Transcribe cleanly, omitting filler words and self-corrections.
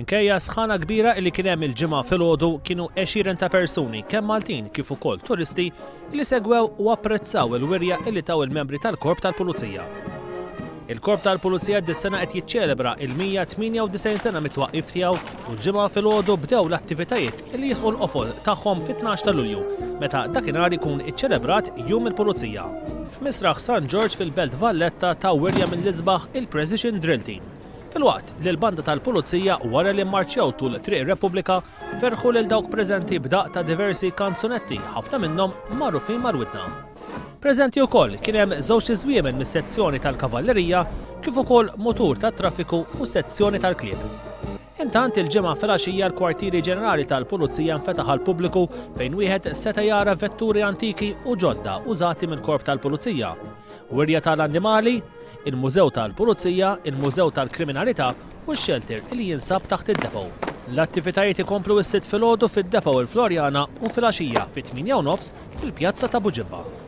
Minkejja sħana kbira li kien hemm il-ġimgħa filgħodu kienu 20 ta' persuni kemm Maltin kif ukoll turisti li segwew u apprezzaw il-wirja li taw il-membri tal-Korp tal-Pulizija. Il-Korp tal-Pulizija dis-sena qed jiċċelebra il-198 sena mit-twaqqif tiegħu u l-ġimgħa filgħodu bdew l-attivitajiet li jidħlu l-qofol tagħhom fit-12 ta' Lulju, meta dakinhar ikun iċċelebrat Jum il-Pulizija. F'Misraħ San George fil-Belt Valletta taw wirja mill-isbaħ il-Precision Drill Team. Fil-waqt li l-banda tal-Pulizija wara li mmarċjaw tul Triq Repubblika ferħu lil dawk preżenti b'daqq ta' diversi kanzunetti ħafna minnhom magħrufin mar-widna. Preżenti wkoll kien hemm żewġ iżwiemen mis-sezzjoni tal-Kavallerija kif ukoll mutur tat-traffiku u sezzjoni tal-klieb. Intant il-ġimgħa filgħaxija l-kwartieri ġenerali tal-Pulizija nfetaħ għal pubbliku fejn wieħed seta' jara vetturi antiki u ġodda użati mill-Korp tal-Pulizija, wirja tal-annimali, il-Mużew tal-Pulizija, il-Mużew tal-Kriminalità u x-shelter li jinsab taħt id-depo. L-attivitajiet ikomplu s-sitt filgħodu fid-depo il-Florjana u filgħaxija fit-8:30 fil-Pjazza ta' Buġibba.